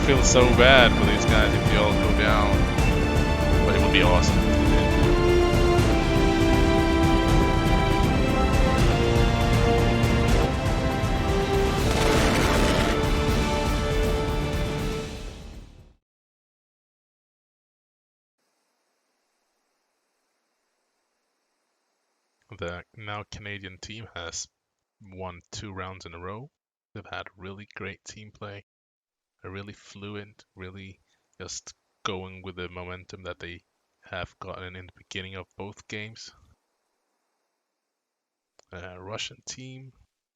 feel so bad for these guys if they all go down. But it would be awesome if they did. The now Canadian team has won 2 rounds in a row. They've had really great team play, a really fluent, really just going with the momentum that they have gotten in the beginning of both games. Russian team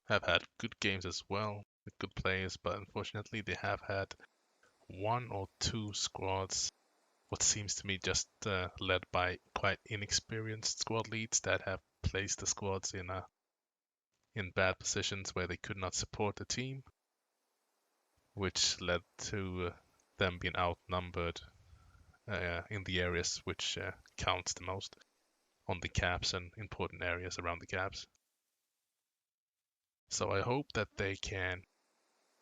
have had good games as well, with good players, but unfortunately they have had 1 or 2 squads, what seems to me just led by quite inexperienced squad leads that have placed the squads in bad positions where they could not support the team, which led to them being outnumbered in the areas which counts the most, on the caps and important areas around the caps. So I hope that they can,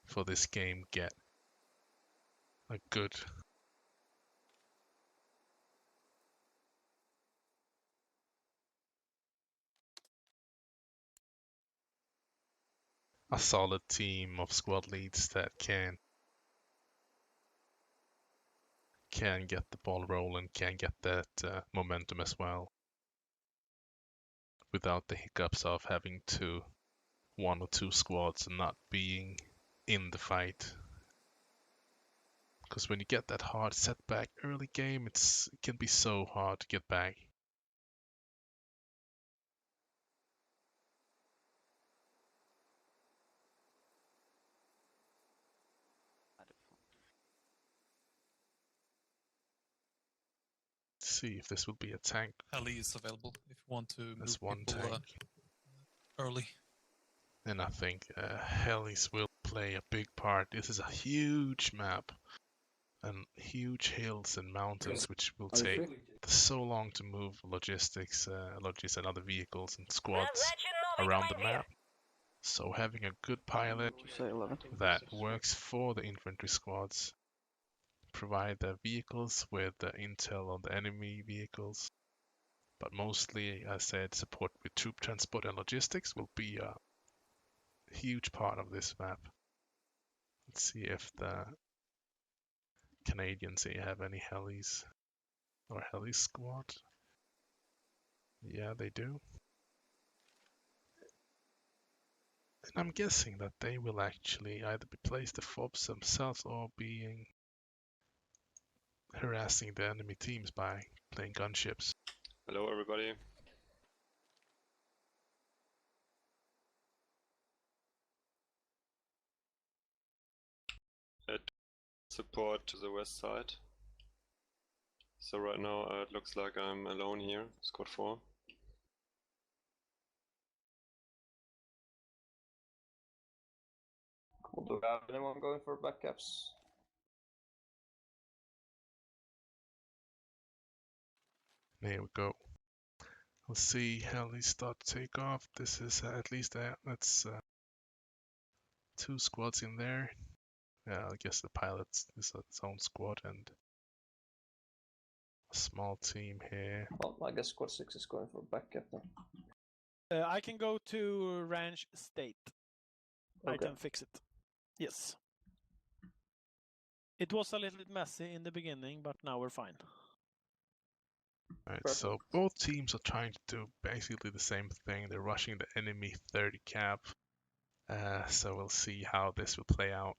for this game, get a good a solid team of squad leads that can get the ball rolling, can get that momentum as well, without the hiccups of having 1 or 2 squads and not being in the fight. Because when you get that hard setback early game, it can be so hard to get back. See if this will be a tank. Heli is available if you want to move There's 1 people tank. early. And I think helis will play a big part. This is a huge map and huge hills and mountains, which will take so long to move logistics and other vehicles and squads around the map. So having a good pilot that works for the infantry squads, provide the vehicles with the intel on the enemy vehicles, but mostly, as I said, support with troop transport and logistics will be a huge part of this map. Let's see if the Canadians here have any helis or heli squad. Yeah, they do. And I'm guessing that they will actually either place the FOBs themselves or being harassing the enemy teams by playing gunships. Hello everybody. Support to the west side. So right now it looks like I'm alone here, squad 4. Cool. Do we have anyone going for backups? There we go. Let's see how they start to take off. This is at least that's 2 squads in there. I guess the pilot is its own squad and a small team here. Well, I guess squad 6 is going for backup then. I can go to ranch state. Okay. I can fix it. Yes. It was a little bit messy in the beginning, but now we're fine. Alright, so both teams are trying to do basically the same thing. They're rushing the enemy 30 cap. So we'll see how this will play out.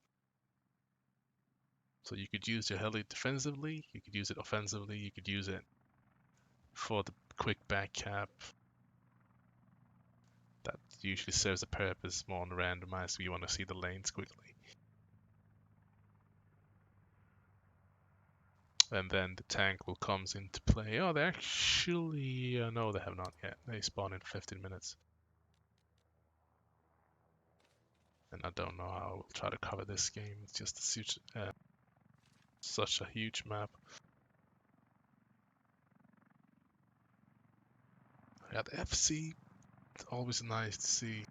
So you could use your heli defensively, you could use it offensively, you could use it for the quick back cap. That usually serves a purpose more on randomized, you want to see the lanes quickly. And then the tank will comes into play. Oh, they actually... no, they have not yet. They spawn in 15 minutes. And I don't know how I will try to cover this game. It's just such a huge map. I got FC. It's always nice to see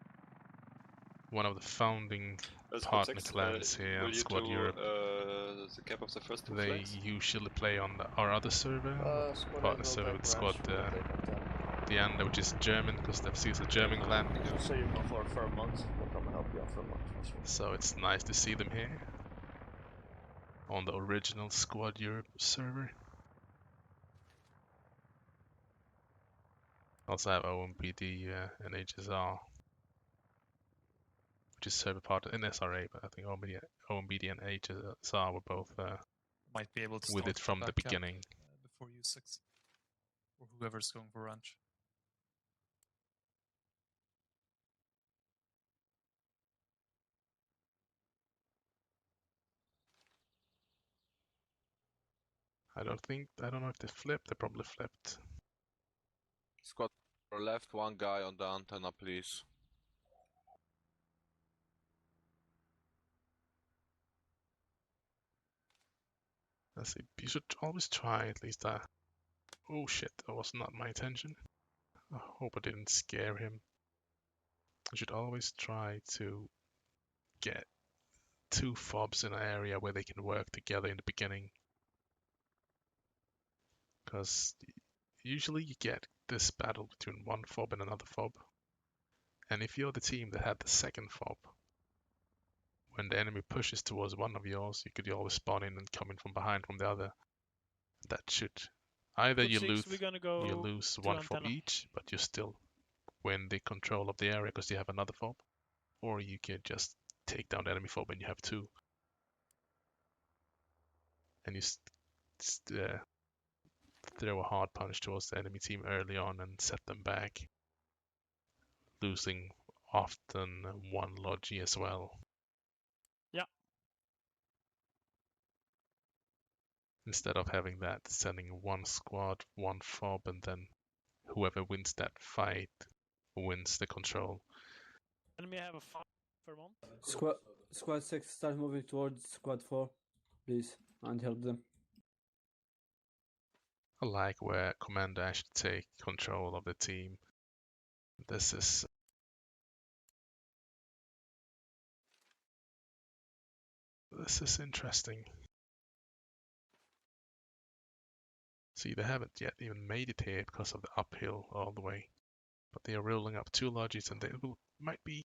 one of the founding Squad partner 6, clans here will on you Squad do Europe. the cap of the first 2 They flags? usually play on our other server, Squad 8 partner will server take with ranch, Squad we will take on 10. Dianda, which is German, because FC is a German clan. So you go for a month, we'll come and help you out for a month as well. So it's nice to see them here on the original Squad Europe server. Also have OMPD and HSR, which is server partner in SRA, but I think OMBD and HSR were both Might be able to with start it from the back cap, beginning. before U6 or whoever's going for ranch. I don't know if they flipped. They probably flipped. Squad left, one guy on the antenna, please. Let's see. You should always try at least that. Oh shit, that was not my intention. I hope I didn't scare him. You should always try to get 2 fobs in an area where they can work together in the beginning. Because usually you get this battle between one fob and another fob. And if you're the team that had the second fob, when the enemy pushes towards one of yours, you could always spawn in and come in from behind from the other. That should either Code you 6, we're gonna go lose to one fob antenna. each, but you still win the control of the area because you have another fob, or you can just take down the enemy fob and you have 2, and you throw a hard punch towards the enemy team early on and set them back, losing often 1 logi as well. Yeah. Instead of having that, sending 1 squad, 1 fob, and then whoever wins that fight wins the control. Enemy have a 5 per month. Squad 6, start moving towards Squad 4, please, and help them. I like where Commander actually take control of the team. This is interesting. See, they haven't yet even made it here because of the uphill all the way. But they are rolling up 2 lodges, and might be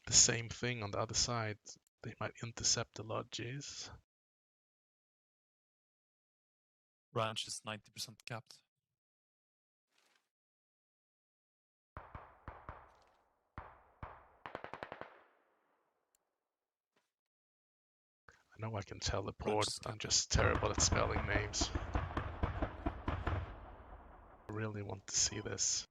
the same thing on the other side. They might intercept the lodges. Ranch is 90% capped. I know I can teleport, Ranch is I'm capped. just terrible at spelling names. I really want to see this.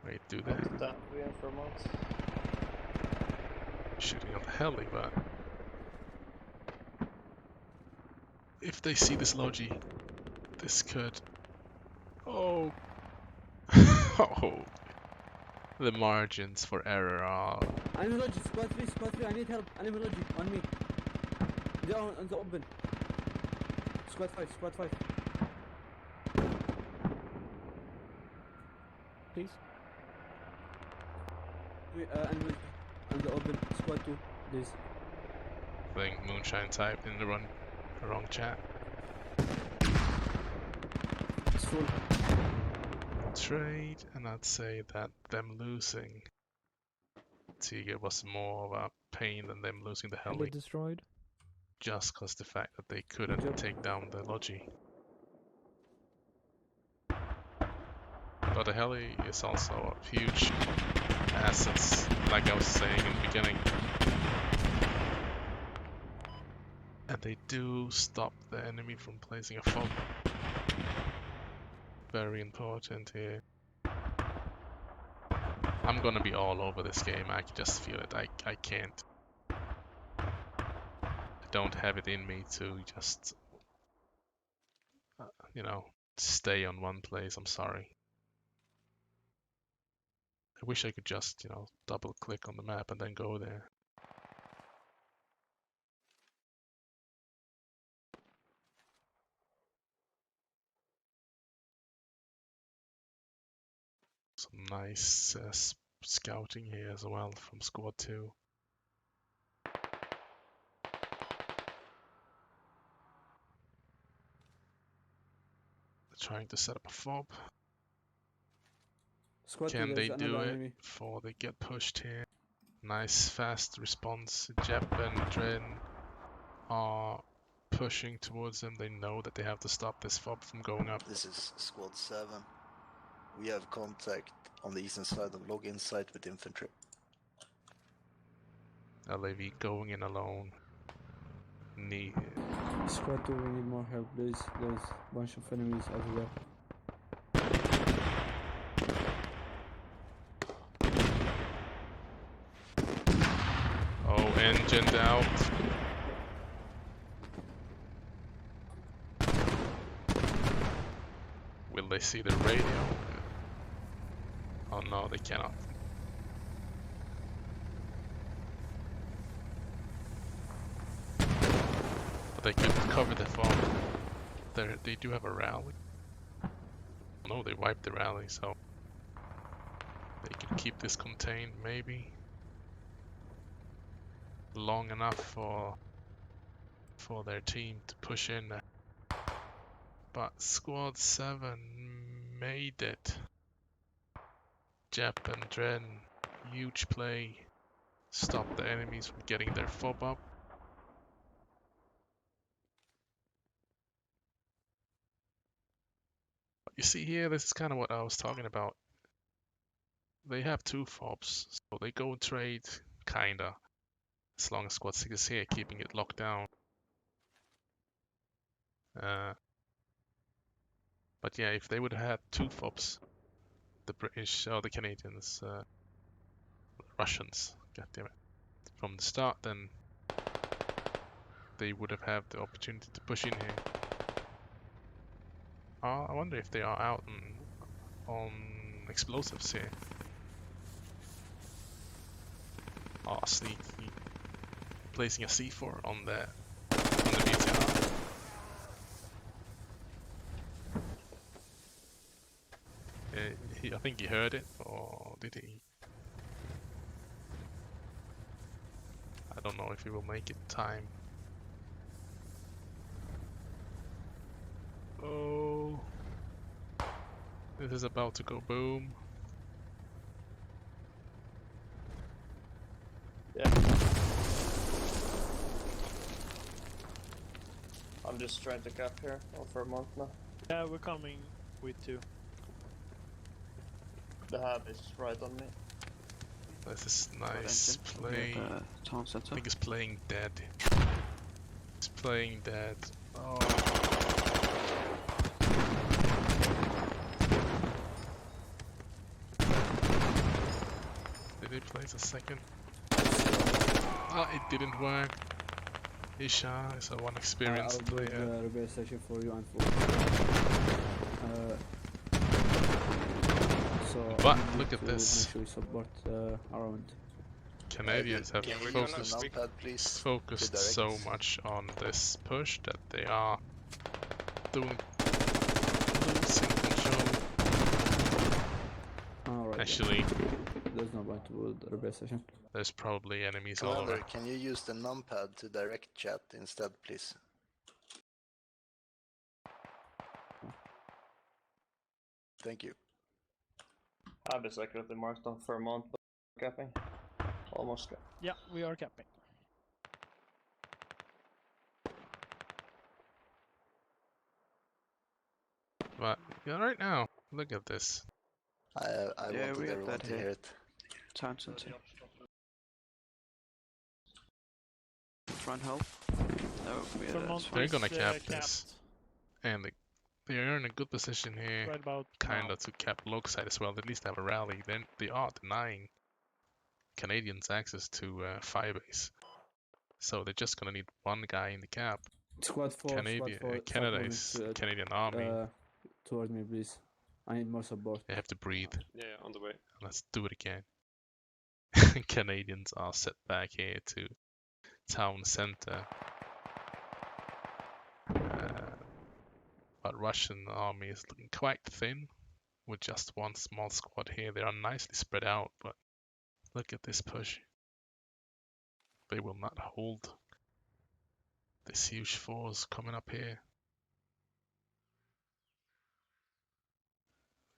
Wait, do they? That we in for a month. Shooting on the heli, but if they see this logi, this could. Oh. Oh. The margins for error are. Enemy logi, Squad 3, I need help. Enemy logi, on me. They're on the open. Squad 5. Please. Enemy on the open. Squad 2, please. Playing Moonshine type in the wrong chat. It's full. Trade, and I'd say that them losing Tiger was more of a pain than them losing the heli. Destroyed. Just cause the fact that they couldn't take down the logi. But the heli is also a huge assets, like I was saying in the beginning. And they do stop the enemy from placing a fob. Very important here. I'm gonna be all over this game, I can just feel it. I can't. I don't have it in me to just, stay on one place, I'm sorry. I wish I could just, double click on the map and then go there. Some nice scouting here as well from squad 2. They're trying to set up a fob. Squad 2, Can there's they do another it enemy. before they get pushed here? Nice fast response. Jep and Dren are pushing towards them. They know that they have to stop this fob from going up. This is Squad 7. We have contact on the eastern side of login site with infantry. LAV going in alone. Squad 2, we need more help, please. There's a bunch of enemies over there. Oh, engined out. Will they see the radio? Oh no, they cannot. But they could cover the fog. They do have a rally. No, they wiped the rally, so they can keep this contained, maybe. Long enough for their team to push in. But Squad 7 made it. Jep and Dren, huge play. Stop the enemies from getting their fob up. But you see here, this is kind of what I was talking about. They have 2 fobs, so they go trade, kinda. As long as Squad 6 is here, keeping it locked down. But yeah, if they would have had 2 fobs, the British or the Canadians, Russians, goddammit, from the start, then they would have had the opportunity to push in here. I wonder if they are out on explosives here. Oh, sneaky. Placing a C4 on the BTR. I think he heard it, or did he? I don't know if he will make it in time. Oh, this is about to go boom. Yeah. I'm just trying to cap here for a month now. Yeah, we're coming with 2. The hab is right on me. This is nice play. Town I center. think he's playing dead. He's playing dead. Oh. Did he place a second? Oh, it didn't work. Isha is a one experienced I'll do player. the repair session for you and for so But I need look at to this. make sure we support around. Canadians have Can we use the focused numpad, please? focused to so direct? much on this push that they are losing control. Alright. Actually, There's no point to do the repair session. there's probably enemies all Commander, over. can you use the numpad to direct chat instead, please? Thank you. Hab is accurately marked on for a month, but capping. Almost cap. Yeah, we are capping. But yeah, right now, look at this. I Yeah, wanted we got everyone that to here. hear it. Town center. Front help. No, we are Vermont They're is, gonna cap capped this. And they are in a good position here, right about kinda now. to cap Lokeside as well. At least have a rally. Then they are denying Canadians access to Firebase. So they're just gonna need one guy in the cap. Squad 4, Canada start moving is to, Canadian Army. towards me, please. I need more support. They have to breathe. Yeah, on the way. Let's do it again. Canadians are set back here to town center. But Russian army is looking quite thin. with just one small squad here. They are nicely spread out, but look at this push. They will not hold this huge force coming up here.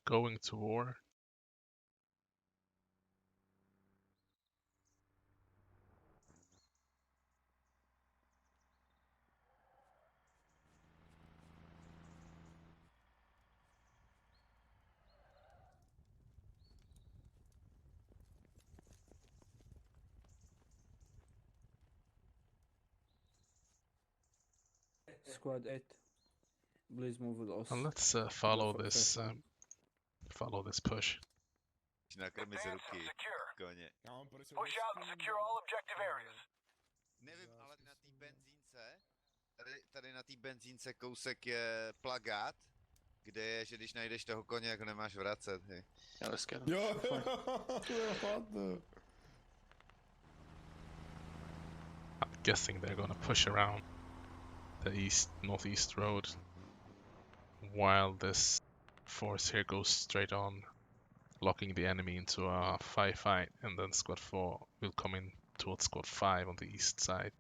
Going to war. Squad 8. Please move with us. And let's Go follow for the this first one. follow this push. Nakrmi z ruky, koně. Push out and secure all objective areas. Nevím, ale na té benzínce, tady na té benzínce kousek je plakát, kde je, že když najdeš toho koně, jako nemáš vracet, hej. Jo, I'm guessing they're gonna push around the northeast road while this force here goes straight on, locking the enemy into a firefight, and then Squad 4 will come in towards Squad 5 on the east side.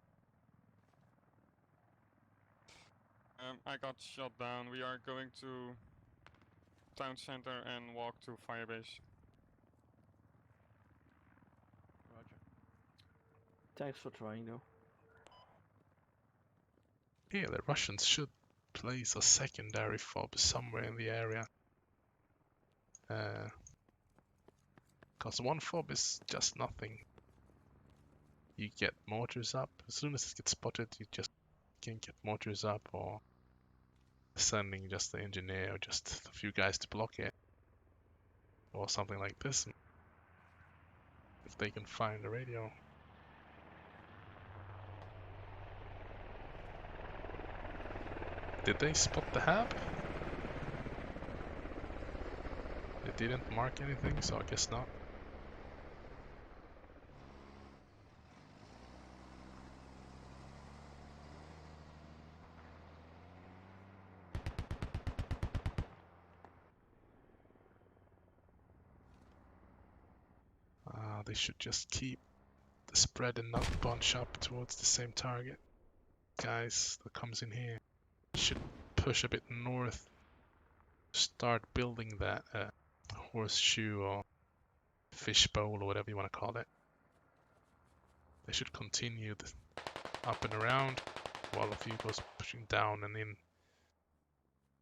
I got shot down. We are going to town center and walk to firebase. Roger. Thanks for trying, though. Yeah, the Russians should place a secondary fob somewhere in the area. Because one fob is just nothing. You get mortars up. As soon as it gets spotted, you just can get mortars up, or sending just the engineer or just a few guys to block it. Or something like this. If they can find the radio. Did they spot the hab? They didn't mark anything, so I guess not. They should just keep the spread and not bunch up towards the same target. Guys that comes in here should push a bit north. Start building that horseshoe or fishbowl or whatever you want to call it. They should continue up and around while a few goes pushing down and in.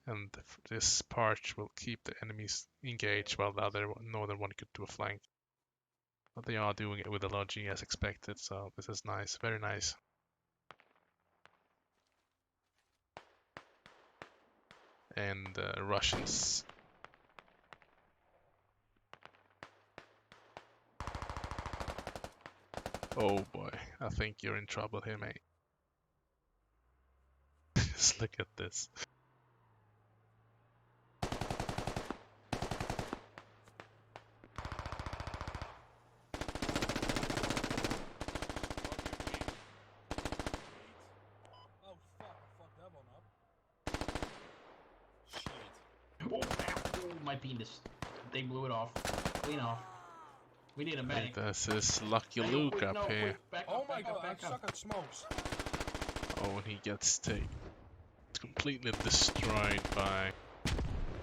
And this part will keep the enemies engaged while the other northern one could do a flank. But they are doing it with the logi as expected, so this is nice, very nice. And Russians. Oh boy, I think you're in trouble here, mate. Just look at this. My penis. They blew it off. Clean off. We need a medic. This is Lucky Luke up here. Oh my god, I suck at smokes. Oh, and he gets completely destroyed by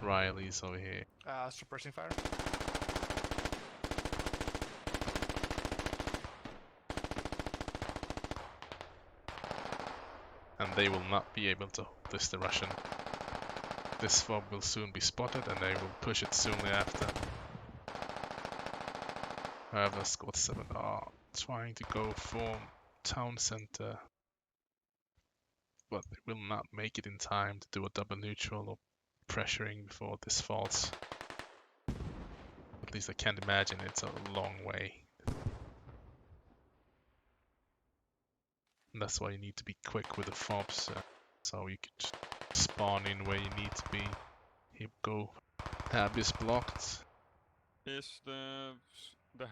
Riley's over here. Suppressing fire. And they will not be able to hold this, the Russian. This fob will soon be spotted and they will push it soon after. However, Squad 7 are trying to go for town center, but they will not make it in time to do a double neutral or pressuring before this falls. At least I can't imagine it's a long way. And that's why you need to be quick with the fobs, so you could spawn in where you need to be. Here we go. Hab is blocked. Is the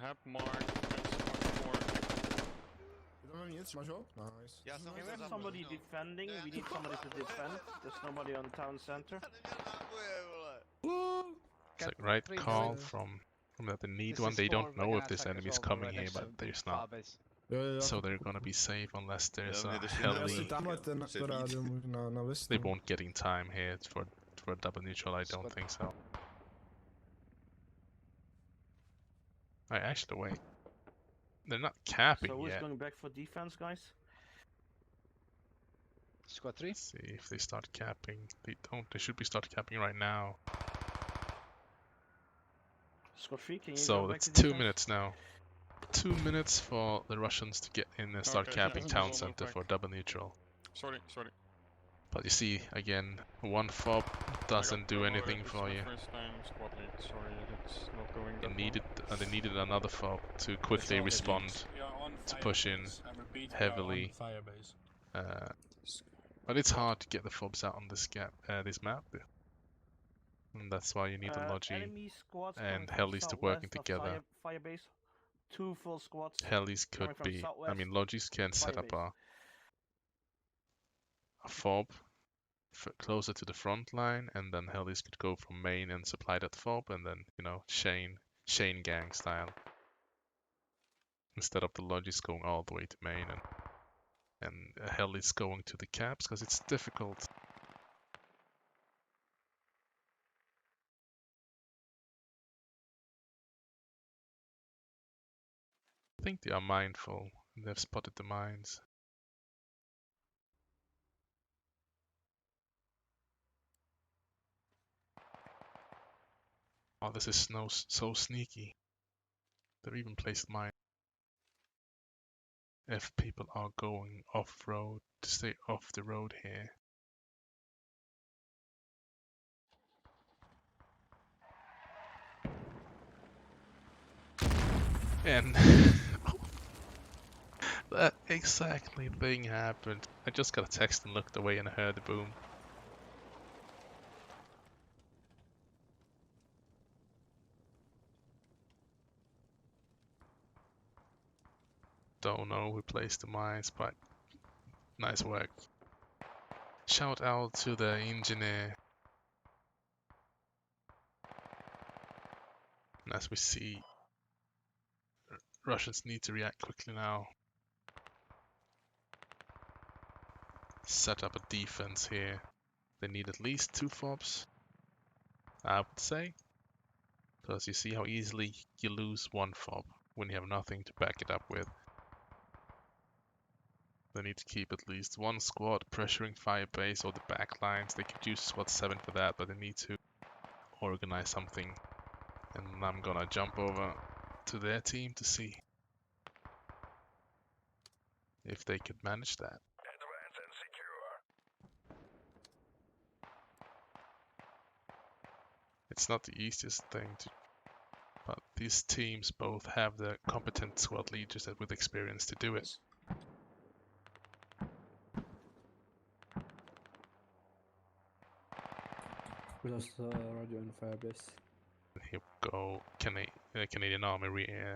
hab marked as Squad 4? Nice. We have somebody defending, we need somebody to defend. There's nobody on town center. It's like right call from that they need one. They don't know if this enemy is coming here, but there's not. So they're gonna be safe unless there's a heli. They won't get in time here for a double neutral. I don't think so. Actually, wait. They're not capping So who's yet. going back for defense, guys? Squad 3. Let's see if they start capping. They don't. They should be start capping right now. Squad 3, can you So go back that's to 2 defense? minutes now. 2 minutes for the Russians to get in and start Okay, yeah, capping we'll town move center back. for double neutral. Sorry. But you see, again, one fob doesn't do anything It's for my you. first time squad lead. Sorry, it's not going They that well. needed another fob to quickly respond to push in heavily. But it's hard to get the fobs out on this map. And that's why you need the Logi Enemy squads and coming from Helis to working southwest of together. Firebase. 2 full squads. Helis could coming from be, southwest Logis can set up Firebase. a fob closer to the front line, and then Helis could go from main and supply that fob, and then, chain gang style. Instead of the Logis going all the way to main and Helis going to the caps, because it's difficult. I think they are mindful, and they've spotted the mines. Oh, this is so sneaky. They've even placed mine. If people are going off-road, to stay off the road here. And that exactly thing happened. I just got a text and looked away and heard the boom. Don't know who placed the mines, but nice work. Shout out to the engineer. And as we see, Russians need to react quickly now. Set up a defense here. They need at least 2 fobs, I would say. Because you see how easily you lose 1 fob when you have nothing to back it up with. They need to keep at least 1 squad pressuring Firebase or the back lines. They could use squad 7 for that, but they need to organize something. And I'm gonna jump over to their team to see if they could manage that. It's not the easiest thing to, but these teams both have the competent squad leaders with experience to do it. We lost radio in Firebase. Here we go, Canadian Army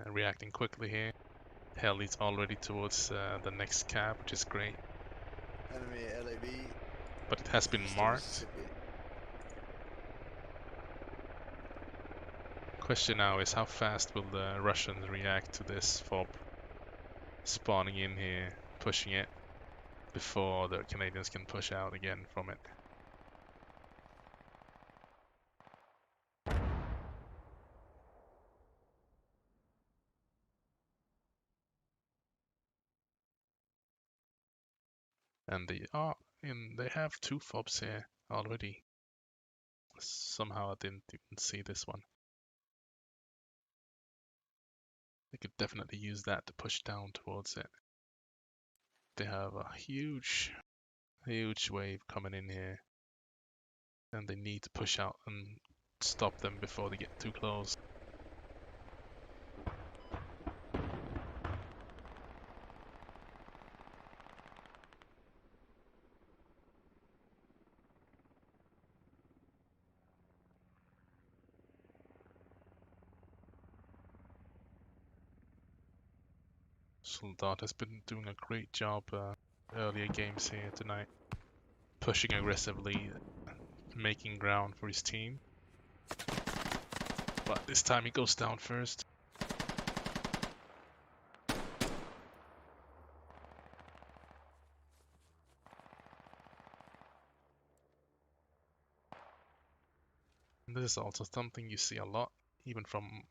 reacting quickly here. Heli's already towards the next cap, which is great. Enemy LAV. But it has been marked. Question now is how fast will the Russians react to this fob spawning in here, pushing it, before the Canadians can push out again from it. And they have 2 fobs here already. Somehow I didn't even see this one. They could definitely use that to push down towards it. They have a huge wave coming in here. And they need to push out and stop them before they get too close. Soldat has been doing a great job earlier games here tonight. Pushing aggressively, making ground for his team. But this time he goes down first. And this is also something you see a lot, even from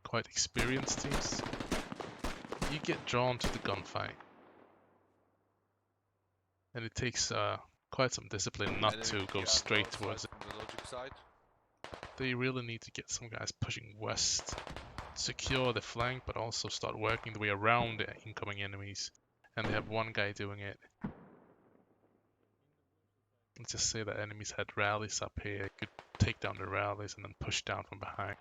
quite experienced teams. You get drawn to the gunfight. And it takes quite some discipline not to go straight towards it. The logic side. They really need to get some guys pushing west, secure the flank, but also start working the way around the incoming enemies. And they have one guy doing it. Let's just say that enemies had rallies up here. Could take down the rallies and then push down from behind.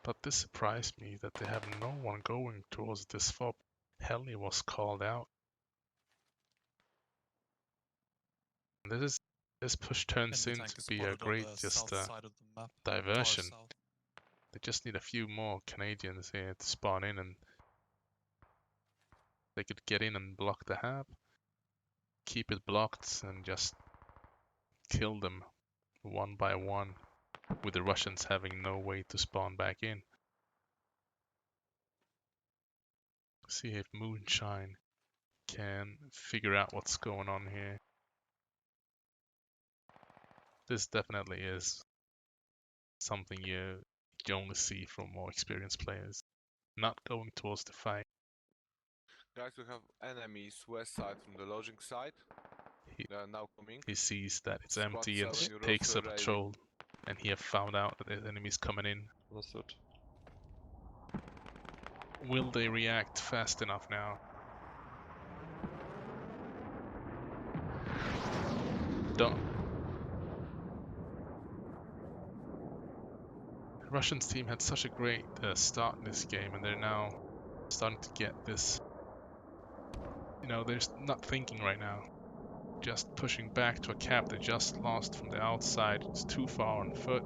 But this surprised me that they have no one going towards this fob. Heli was called out. This push turns Enemy in tank to is be a spotted on great the just south side of the map, diversion. far south. They just need a few more Canadians here to spawn in and they could get in and block the hab. Keep it blocked and just kill them one by one, with the Russians having no way to spawn back in. See if Moonshine can figure out what's going on here. This definitely is something you only see from more experienced players. Not going towards the fight. Guys, we have enemies west side from the lodging side. They are now coming. He sees that it's Squad empty and 7, you're takes also a patrol, and he have found out that there's enemies coming in. Understood. Will they react fast enough now? Don't. The Russians team had such a great start in this game, and they're now starting to get this. You know, they're not thinking right now. Just pushing back to a cap they just lost from the outside. It's too far on foot.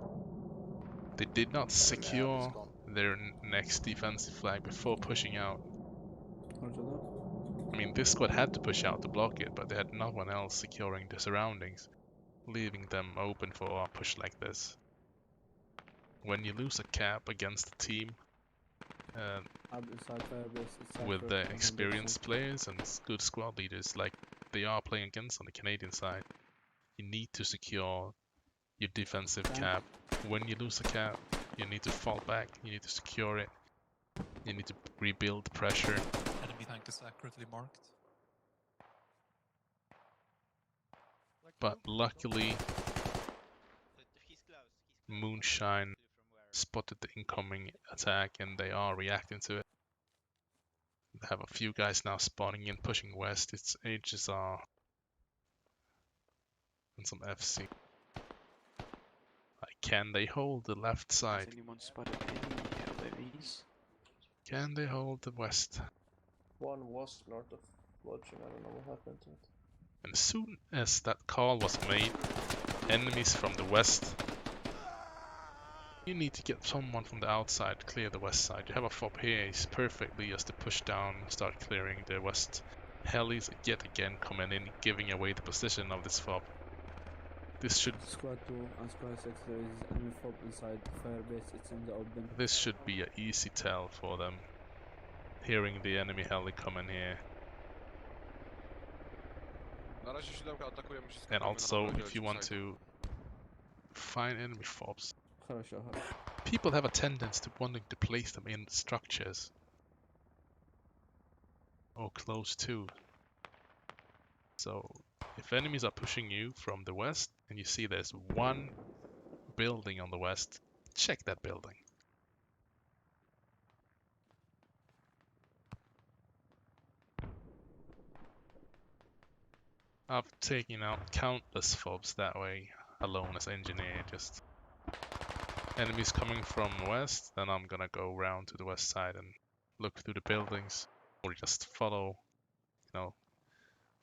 They did not secure their next defensive flag before pushing out. I mean, this squad had to push out to block it, but they had no one else securing the surroundings, leaving them open for a push like this. When you lose a cap against a team with the experienced players and good squad leaders like they are playing against on the Canadian side, you need to secure your defensive cap. When you lose a cap, you need to fall back, you need to secure it, you need to rebuild the pressure. Enemy tank is accurately marked. But luckily, Moonshine spotted the incoming attack and they are reacting to it. They have a few guys now spawning in, pushing west. It's HSR and some FC. Can they hold the left side? Can they hold the west? One was north of lodging, I don't know what happened to it. And as soon as that call was made, enemies from the west, you need to get someone from the outside to clear the west side. You have a fob here, it's perfectly just to push down and start clearing the west. Helis yet again coming in, giving away the position of this fob. This should Squad 2 and Squad 6, there is enemy fob inside the fire base, it's in the open. This should be an easy tell for them. Hearing the enemy heli coming here. And also, if you want to find enemy fobs, people have a tendency to wanting to place them in structures or close to. So if enemies are pushing you from the west and you see there's one building on the west, check that building. I've taken out countless fobs that way, alone as engineer. Just enemies coming from west, then I'm gonna go round to the west side and look through the buildings, or just follow, you know,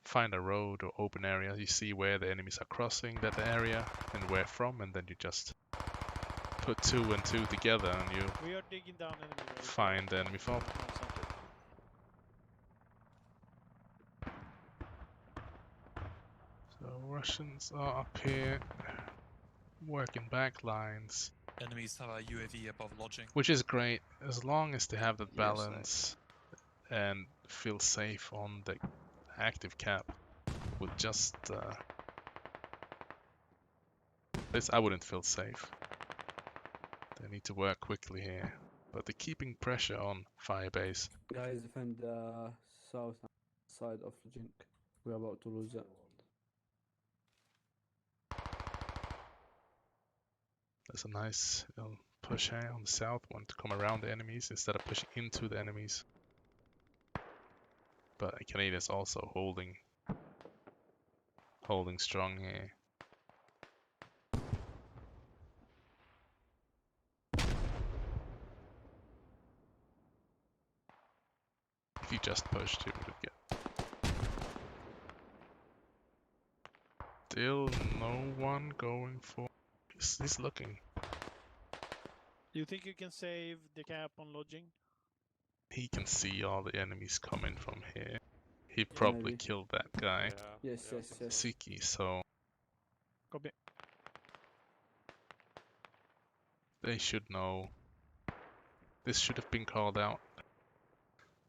find a road or open area. You see where the enemies are crossing that area and where from, and then you just put 2 and 2 together and you We are digging down enemy road. find the enemy fob. So Russians are up here. working back lines. Enemies have a UAV above lodging. Which is great, as long as they have that Yes, balance and feel safe on the active cap. With just this, I wouldn't feel safe. They need to work quickly here. But they're keeping pressure on Firebase. Guys, defend the south side of Jink. We're about to lose it. There's a nice little push here on the south one to come around the enemies instead of pushing into the enemies. But Canadians also holding strong here. If you just pushed, you would get. Still no one going for. He's looking. Do you think you can save the cap on lodging? He can see all the enemies coming from here. He probably maybe. killed that guy, Yes. Siki, so Copy. they should know. This should have been called out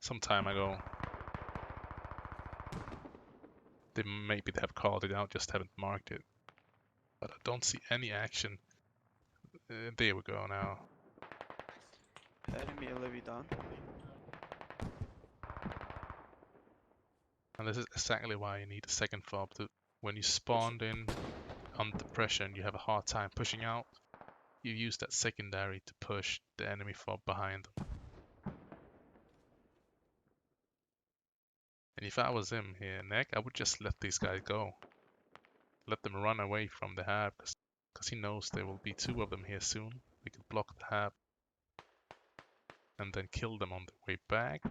some time ago. Maybe they have called it out, just haven't marked it. But I don't see any action. There we go now. Enemy LAV down. And this is exactly why you need a second fob. When you spawned in under pressure and you have a hard time pushing out, you use that secondary to push the enemy fob behind them. And if I was him here, Nick, I would just let these guys go. Let them run away from the hab, because he knows there will be two of them here soon. We could block the hab and then kill them on the way back,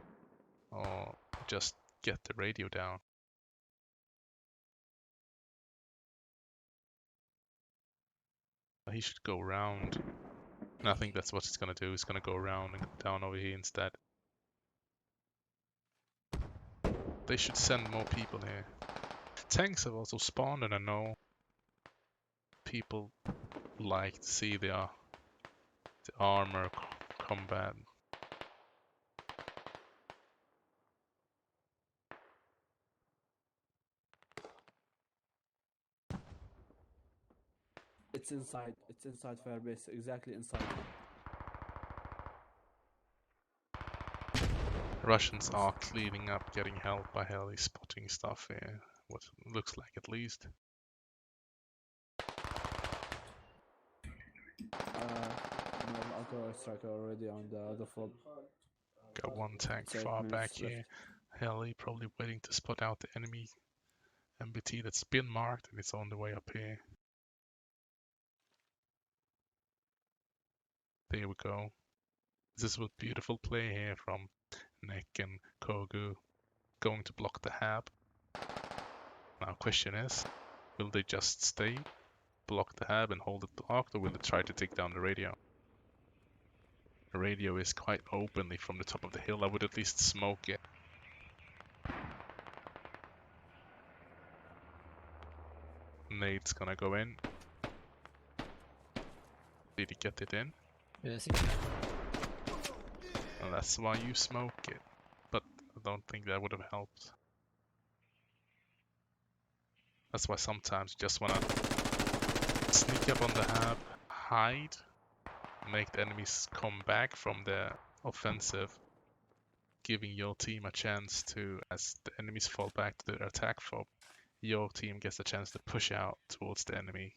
or just get the radio down. He should go around, and I think that's what he's gonna do. He's gonna go around and go down over here instead. They should send more people here. Tanks have also spawned, and I know people like to see the armor combat. It's inside Firebase, exactly inside. Russians are cleaning up, getting help by heli, spotting stuff here. What it looks like, at least. No, auto striker already on the other fob. Got one tank It's 8 far back minutes here. Heli probably waiting to spot out the enemy MBT that's been marked, and it's on the way up here. There we go. This is a beautiful play here from Nick and Kogu, going to block the hab. Now question is, will they just stay, block the hab and hold it blocked, or will they try to take down the radio? The radio is quite openly from the top of the hill. I would at least smoke it. Nade's gonna go in. Did he get it in? Yes. Well, that's why you smoke it. But I don't think that would have helped. That's why sometimes you just wanna sneak up on the hab, hide, make the enemies come back from the offensive, giving your team a chance to, as the enemies fall back to their attack fob, your team gets a chance to push out towards the enemy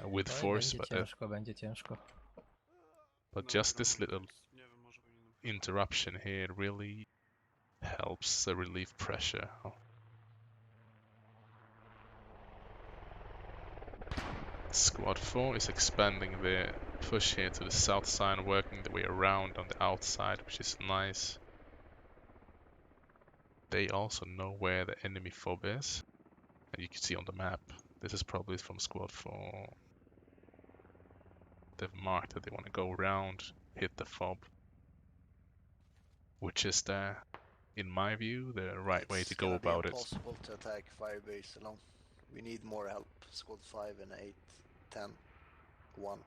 with force. But just this little interruption here really helps relieve pressure. Squad 4 is expanding their push here to the south side, working their way around on the outside, which is nice. They also know where the enemy fob is, and you can see on the map, this is probably from Squad 4. They've marked that they want to go around, hit the fob, which is in my view, the right way to go about it. It's impossible to attack Firebase alone. We need more help, Squad 5 and 8. 10, 1.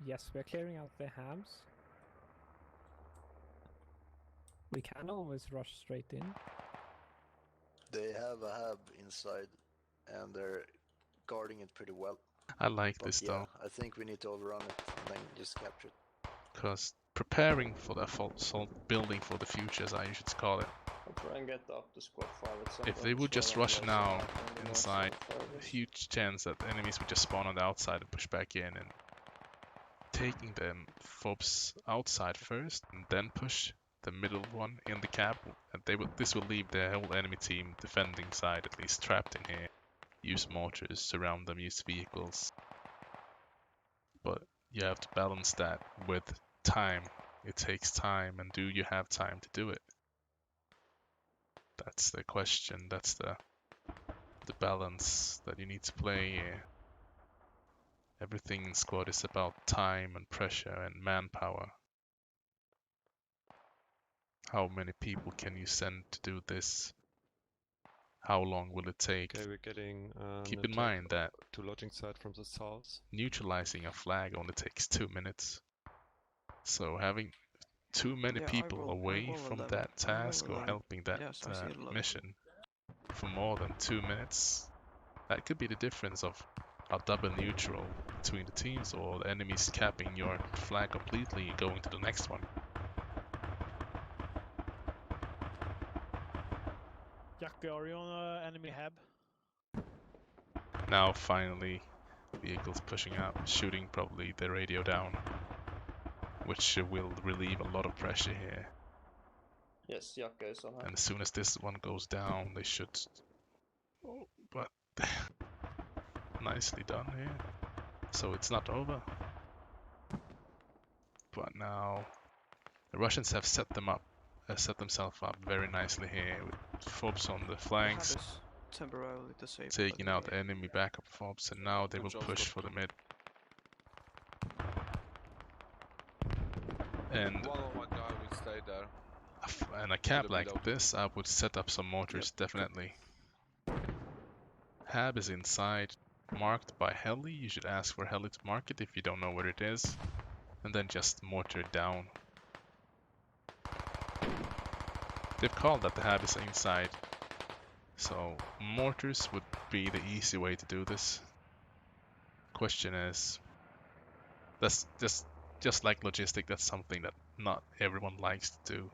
Yes, we're clearing out the hams. We can always rush straight in. They have a hub inside, and they're guarding it pretty well. I like But this yeah, though, I think we need to overrun it and then just capture it. because preparing for the assault building for the future, as I should call it. I'll try and get up to squad 5 at some If point they would as well just on rush the now north side, on the north inside, side of a Fergus. huge chance that enemies would just spawn on the outside and push back in, and taking them FOBs outside first and then push the middle one in the cap, and this will leave the whole enemy team defending side at least trapped in here. Use mortars, surround them, use vehicles. But you have to balance that with time. It takes time, and do you have time to do it? That's the question. That's the balance that you need to play here. Everything in squad is about time and pressure and manpower. How many people can you send to do this? How long will it take? Okay, we're getting Keep an in mind attack that to lodging site from the south. neutralizing a flag only takes 2 minutes. So having too many people away from that task or helping that mission for more than 2 minutes, that could be the difference of a double neutral between the teams, or the enemies capping your flag completely and going to the next one. Jackie, are you on enemy hab? Now finally, vehicles pushing out, shooting probably the radio down, which will relieve a lot of pressure here. Yes, Jackie is on hab. And as soon as this one goes down, they should... Oh, but nicely done here. So it's not over. But now the Russians have set themselves up very nicely here with FOBs on the flanks, temporarily disabled. taking out the enemy backup FOBs, and now they will push for the mid. And One of my guy will stay there. and a cap like this, I would set up some mortars, definitely. Hab is inside, marked by heli. You should ask for heli to mark it if you don't know where it is, and then just mortar it down. They've called that the hab is inside, so mortars would be the easy way to do this. Question is, that's just like logistic, that's something that not everyone likes to do.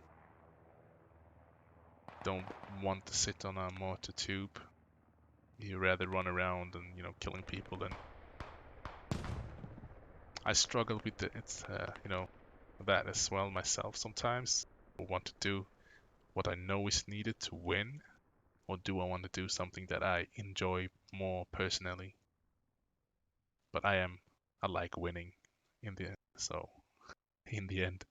Don't want to sit on a mortar tube. You rather run around and, you know, killing people. And I struggle with you know, that as well myself sometimes. I want to do what I know is needed to win, or do I want to do something that I enjoy more personally? But I like winning in the end, so in the end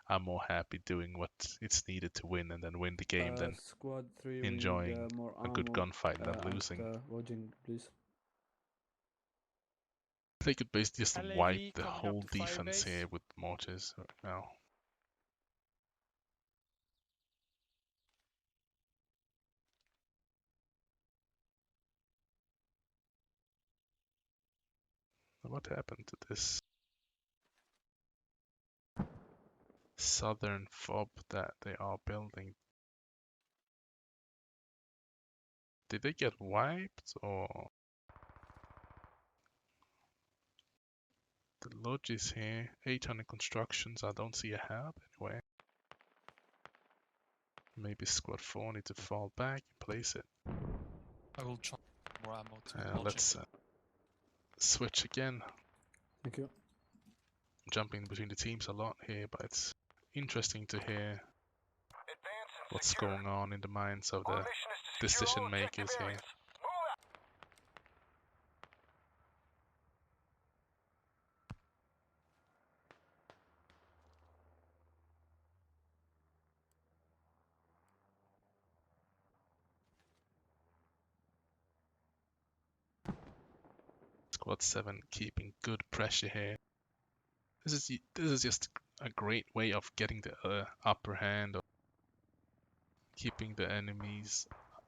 I'm more happy doing what it's needed to win and then win the game than Squad 3, enjoying we need, more a good ammo, gunfight and then losing. lodging, please. They could basically just LAV wipe the coming up whole to defense Firebase. here with mortars right now. What happened to this southern fob that they are building? Did they get wiped, or the lodge is here? 800 constructions. I don't see a hab anyway. Maybe squad 4 need to fall back and place it. I will try more ammo to the lodging. Let's switch again. Thank you. I'm jumping between the teams a lot here, but it's interesting to hear what's going on in the minds of the decision makers here. Squad 7 keeping good pressure here. This is just a great way of getting the upper hand, of keeping the enemies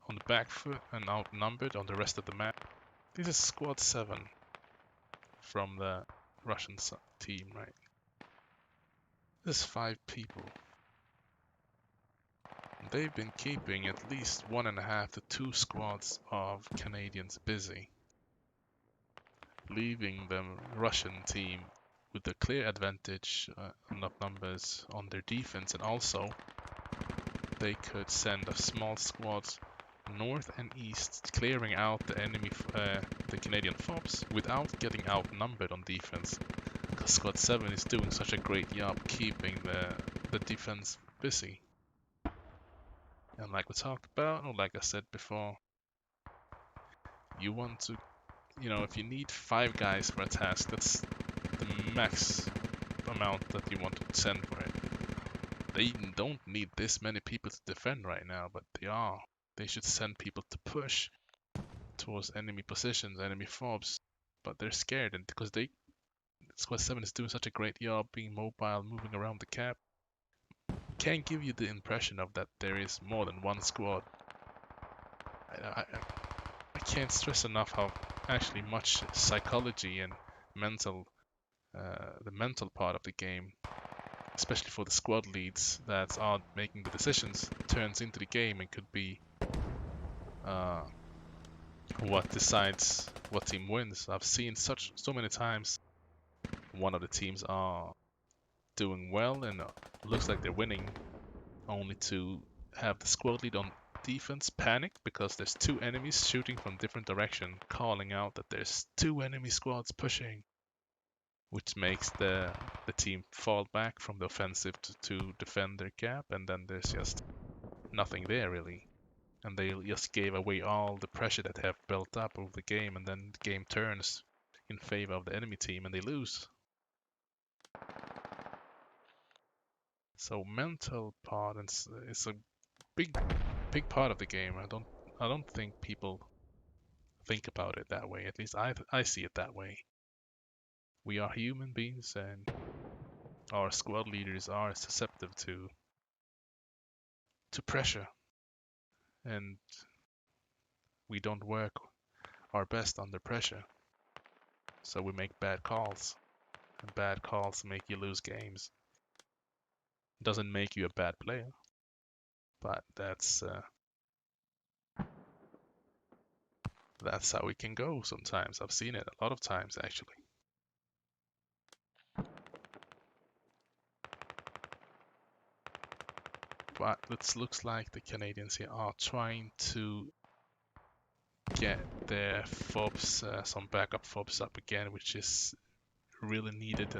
on the back foot and outnumbered on the rest of the map. This is squad 7 from the Russian team, right? There's 5 people. They've been keeping at least 1.5 to 2 squads of Canadians busy, leaving the Russian team with a clear advantage of numbers on their defense, and also they could send a small squads north and east, clearing out the enemy, the Canadian FOBs, without getting outnumbered on defense. Because Squad 7 is doing such a great job keeping the defense busy. And like we talked about, or like I said before, you want to, if you need 5 guys for a task, that's the max amount that you want to send for it. They don't need this many people to defend right now, but they are. They should send people to push towards enemy positions, enemy FOBs, but they're scared, and because Squad 7 is doing such a great job being mobile, moving around the cap, can't give you the impression of that there is more than one squad. I can't stress enough how actually much psychology and the mental part of the game, especially for the squad leads that are making the decisions, turns into the game and could be what decides what team wins. I've seen so many times one of the teams are doing well and looks like they're winning, only to have the squad lead on defense panic because there's 2 enemies shooting from different direction, calling out that there's 2 enemy squads pushing, which makes the team fall back from the offensive to defend their gap, and then there's just nothing there really. And they just gave away all the pressure that have built up over the game, and then the game turns in favor of the enemy team and they lose. So mental part is a big part of the game. I don't think people think about it that way. At least I see it that way. We are human beings, and our squad leaders are susceptible to pressure, and we don't work our best under pressure. So we make bad calls, and bad calls make you lose games. Doesn't make you a bad player, but that's how it can go sometimes. I've seen it a lot of times actually. But it looks like the Canadians here are trying to get their FOBs, some backup FOBs up again, which is really needed,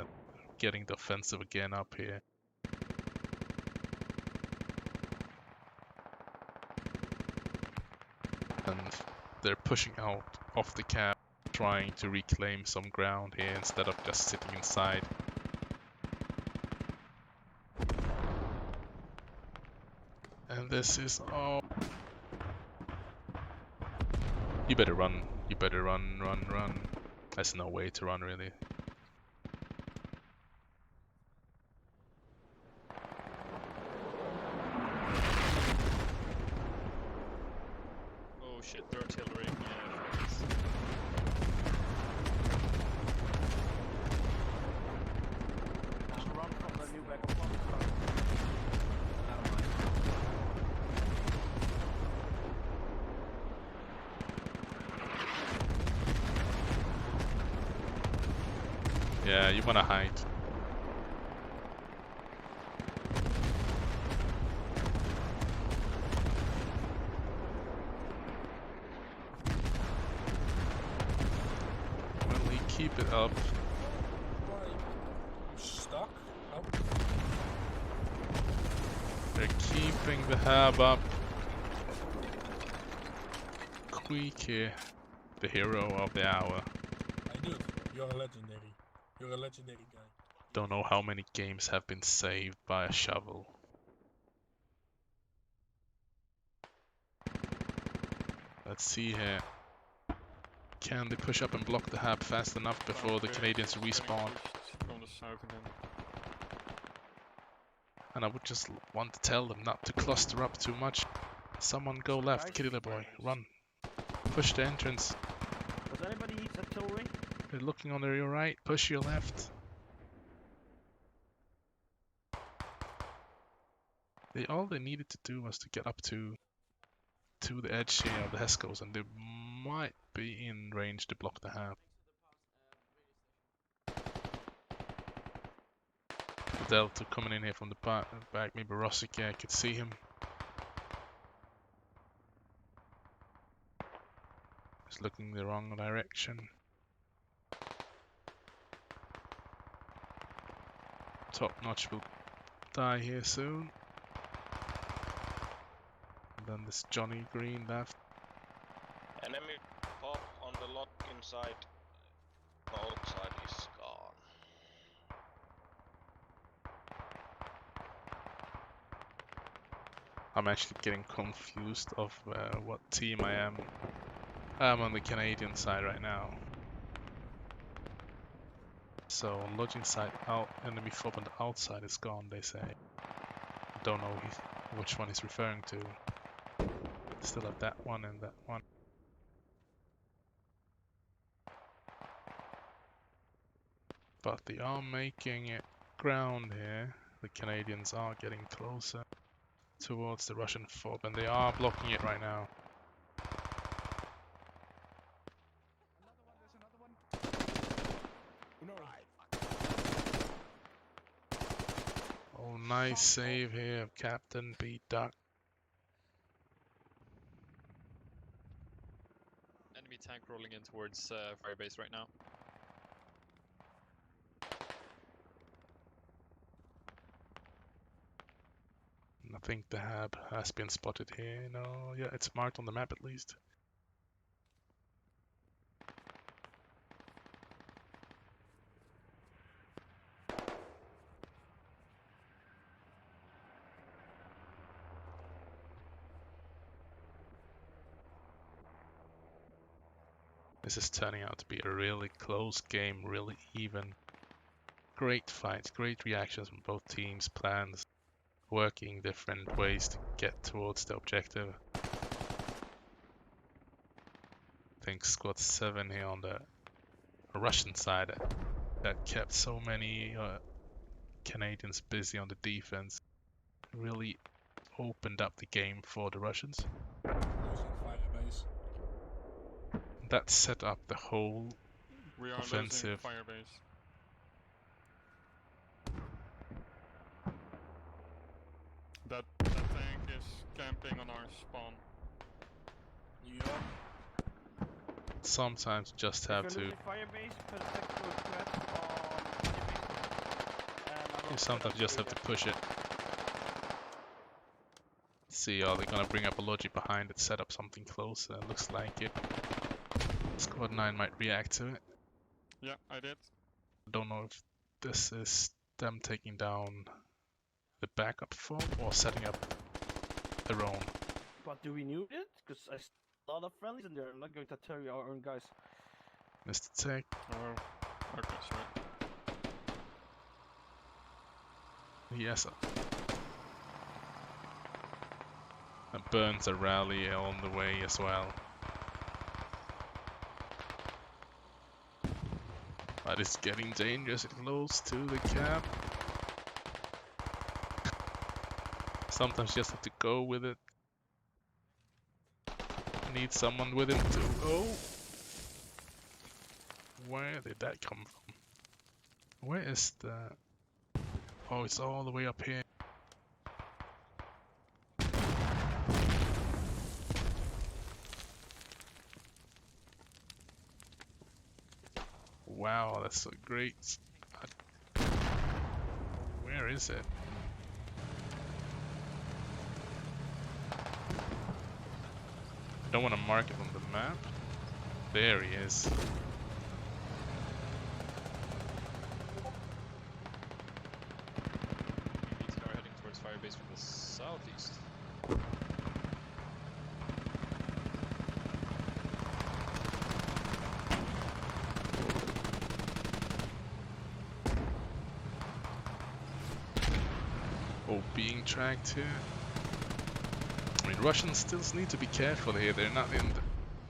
getting the offensive again up here. And they're pushing out off the cap, trying to reclaim some ground here instead of just sitting inside. And this is all. You better run. You better run. There's no way to run really. Oh shit, they're artillery. Run from the new backup one. Yeah, you wanna hide. Well, we keep it up. Stuck? They're keeping the hub up. Queek here, the hero of the hour. I knew it. You're a legendary. You're a legendary guy. Don't know how many games have been saved by a shovel. Let's see here. Can they push up and block the hub fast enough before the Canadians respawn? From the south again. And I would just want to tell them not to cluster up too much. Someone go left, Killer boy, run. Push the entrance. Was They're looking on your right. Push your left. All they needed to do was to get up to the edge here of the Heskos, and they might be in range to block the hab. Delta coming in here from the back. Maybe Rossick, I could see him. He's looking the wrong direction. Top Notch will die here soon. And then this Johnny Green left. Enemy pop on the lock inside. The outside is gone. I'm actually getting confused of what team I am. I'm on the Canadian side right now. So on lodging side, enemy fob on the outside is gone, they say. Don't know which one he's referring to. Still have that one and that one. But they are making it ground here. The Canadians are getting closer towards the Russian fob, and they are blocking it right now. Oh, nice save here of Captain B. Duck. Enemy tank rolling in towards Firebase right now. I think the hab has been spotted here. No, yeah, it's marked on the map at least. This is turning out to be a really close game, really even. Great fights, great reactions from both teams, plans, working different ways to get towards the objective. I think squad 7 here on the Russian side that kept so many Canadians busy on the defense really opened up the game for the Russians. That set up the whole offensive. Firebase. That tank is camping on our spawn. Sometimes you just have to. You sometimes just have to push it. See, are they gonna bring up a logic behind it, set up something closer? Looks like it. Squad 9 might react to it. Yeah, I did. I don't know if this is them taking down the backup fob or setting up their own. But do we need it? Because I see a lot of friendlies and they're not going to carry our own guys. Mr. Tech. Oh, okay, sorry. Yes, sir. And Burns a rally on the way as well. But it's getting dangerous close to the camp. Sometimes you just have to go with it. Need someone with him to go. Where did that come from? Where is the... Oh, it's all the way up here. Wow, that's so great. Where is it? I don't want to mark it on the map. There he is. These are heading towards Firebase from the southeast. Oh, being tracked here. I mean, Russians still need to be careful here. They're not in the...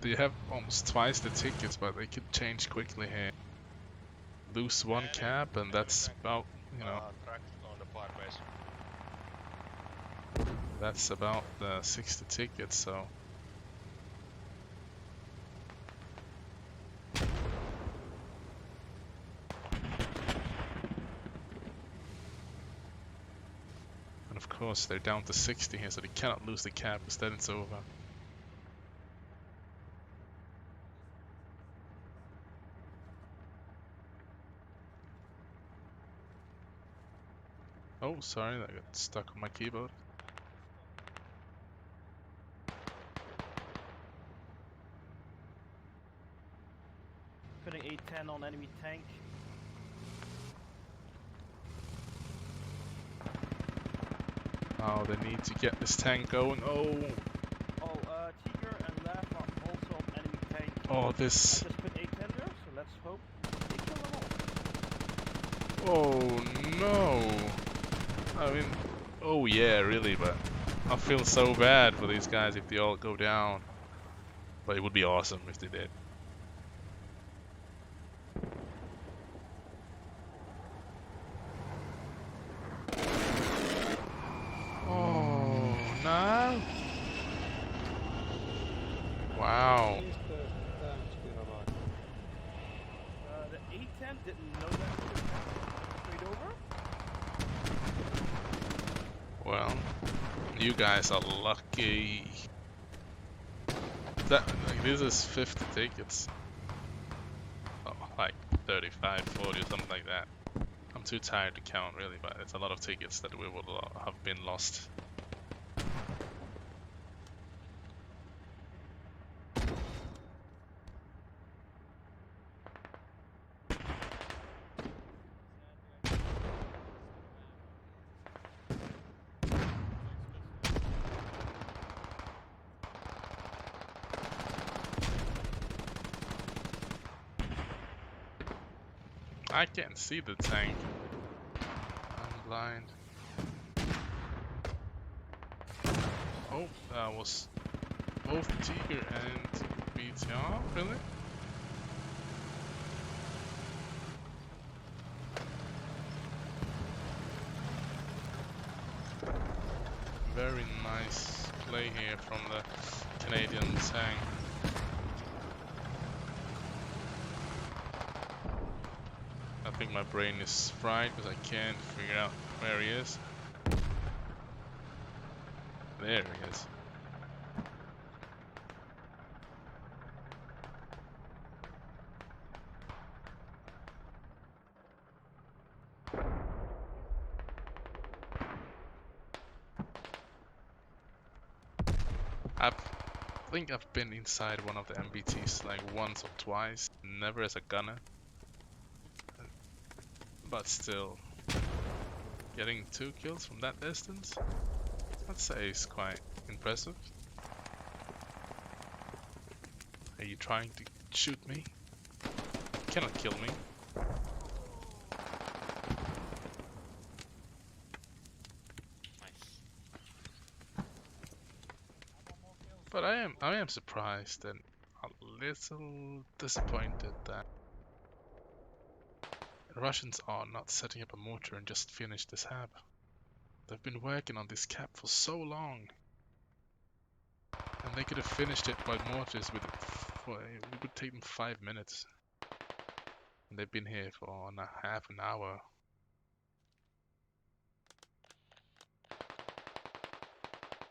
They have almost twice the tickets, but they could change quickly here. lose one cap, and that's about, you know, Tracked on the fire base. that's about the 60 tickets, so. And of course, they're down to 60 here, so they cannot lose the cap, because then it's over. Oh, sorry, that got stuck on my keyboard. Putting 810 on enemy tank. Oh, they need to get this tank going. Oh, Oh, Tiger and Laugh are also on enemy tank. oh, this. I just put 810 there, so let's hope they kill them all. Oh no. I mean, oh yeah, really, but I feel so bad for these guys if they all go down. But it would be awesome if they did. Oh no. Wow. The 810 didn't know that straight over. Well, you guys are lucky. That, like, this is 50 tickets. Oh, like 35, 40 or something like that. I'm too tired to count really, but it's a lot of tickets that we would have been lost. I can't see the tank. I'm blind. Oh, that was both Tiger and BTR, really? Very nice play here from the Canadian tank. I think my brain is fried because I can't figure out where he is. There he is. I think I've been inside one of the MBTs like once or twice, never as a gunner. But still, getting 2 kills from that distance, I'd say is quite impressive. Are you trying to shoot me? You cannot kill me. But I am surprised and a little disappointed that the Russians are not setting up a mortar and just finish this hab. They've been working on this cap for so long. And they could have finished it by mortars with it would take them 5 minutes. And they've been here for half an hour.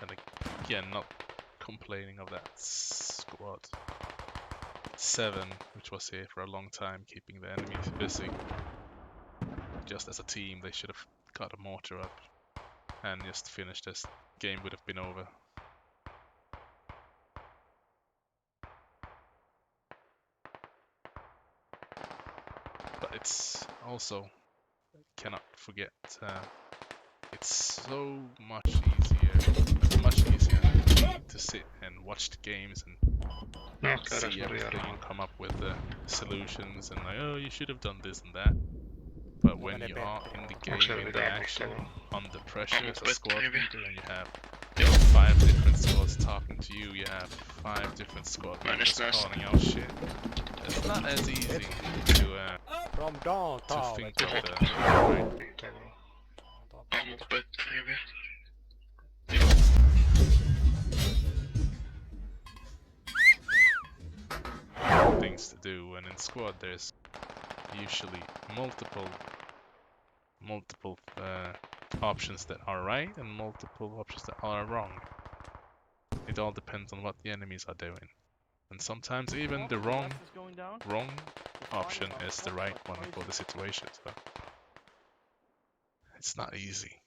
And again, not complaining of that squad 7, which was here for a long time, keeping the enemies busy. Just as a team, they should have got a mortar up and just finished this. Game would have been over. But it's also, cannot forget, it's so much easier to sit and watch the games and see everything and come up with the solutions and like, oh, you should have done this and that. But when you are in the game, in the actual, under pressure as a squad leader, and you have 5 different squads talking to you, you have 5 different squad leaders calling out shit. It's not as easy to From downtown. to think of the right things to do, and in squad there's usually multiple options that are right and multiple options that are wrong. It all depends on what the enemies are doing, and sometimes even the wrong option is the right one for the situation. So it's not easy.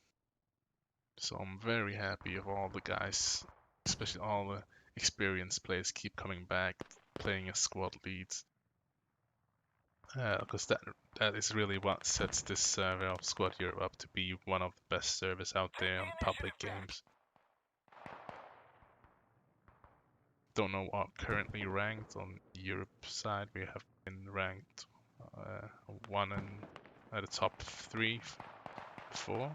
So I'm very happy of all the guys, especially all the experienced players, keep coming back, playing as squad leads. Because that is really what sets this server of Squad Europe up to be one of the best servers out there on public games. Don't know what currently ranked on Europe side. We have been ranked one in at the top 3, 4,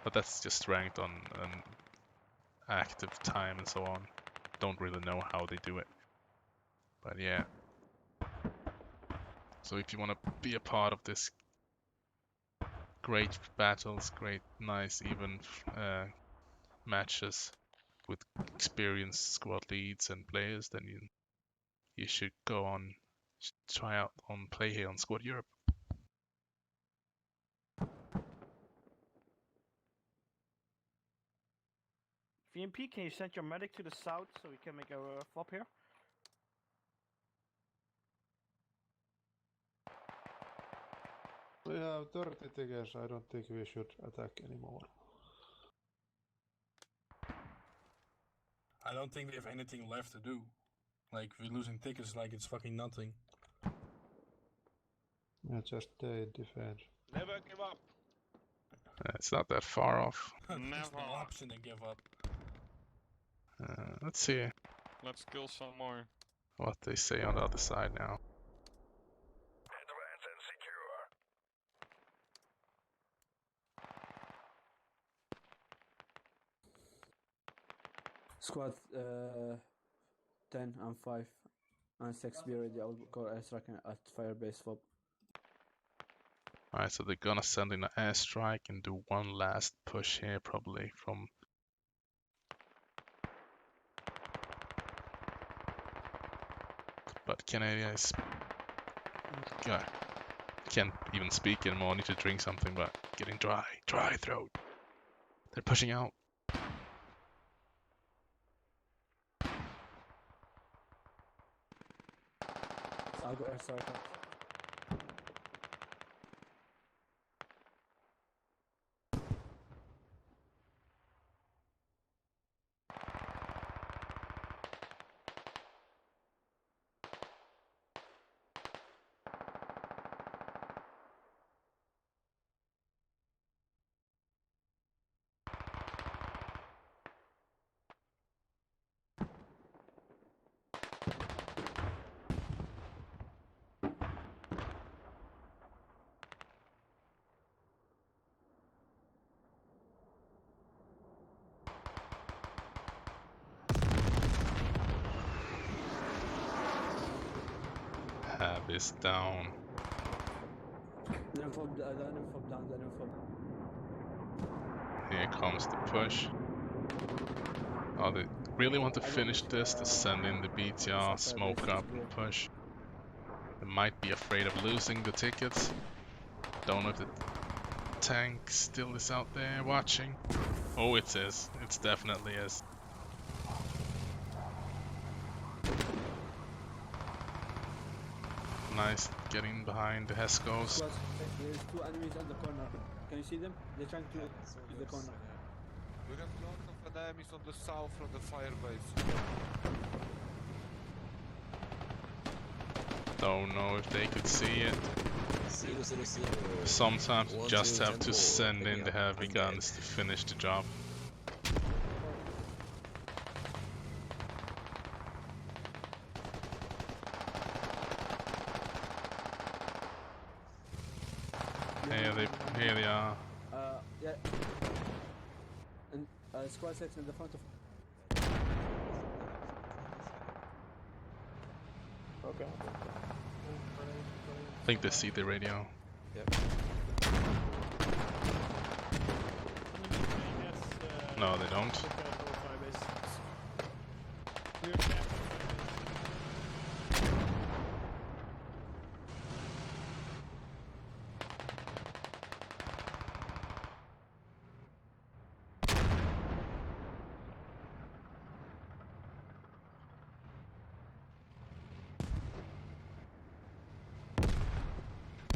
but that's just ranked on active time and so on. Don't really know how they do it, but yeah. So if you want to be a part of this great battles, great, nice, even matches with experienced squad leads and players, then you should go on, try out on play here on Squad Europe. VMP, can you send your medic to the south so we can make a flop here? We have 30 tickets, I don't think we should attack anymore. I don't think we have anything left to do. Like, we're losing tickets like it's fucking nothing. Yeah, just defense. Never give up. It's not that far off. There's no option to give up. Let's see Let's kill some more. what they say on the other side now. Advance and secure. Squad 10 and 5 and 6 be ready. I'll go airstrike at Firebase Fob. Alright, so they're gonna send in an airstrike and do one last push here, probably from. But Canada is. God, can't even speak anymore. I need to drink something, but getting dry throat. They're pushing out. I'll go airstrike at. Hab is down. The enemy fob down, the enemy fob. Here comes the push. Oh, they really want to finish this to send in the BTR, smoke up and push. They might be afraid of losing the tickets. Don't know if the tank still is out there watching. Oh, it is. It definitely is. Nice getting behind the Heskos. There's 2 enemies on the corner. Can you see them? They're trying to use the corner. We have lots of enemies on the south from the fire base. Don't know if they could see it. Sometimes you just have to send in the heavy guns to finish the job. Here they are. Yeah. And squad 6 in the front of. Okay. think they see the radio. Yep. No, they don't.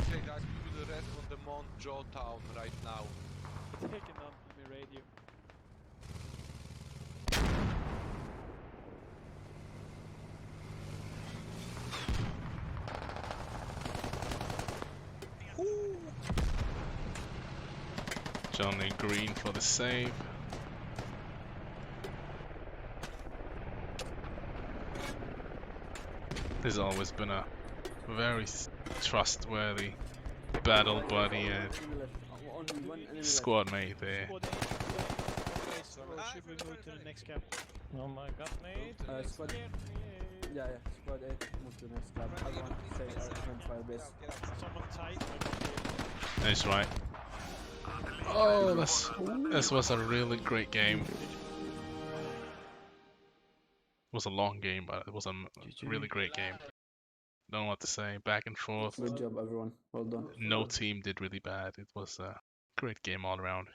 Okay guys, we will rest on the Mont Joe town right now. Taking on my radio. Johnny Green for the save. There's always been a very trustworthy battle buddy and squad mate there. Should we move to the next camp? Oh my god, mate. Squad. Yeah, squad 8, move to the next camp. I want to say fire base. Someone tight. That's right. Oh, this was a really great game. It was a long game, but it was a really great game. Don't know what to say. Back and forth. Good job, everyone. Well done. No team did really bad. It was a great game all around.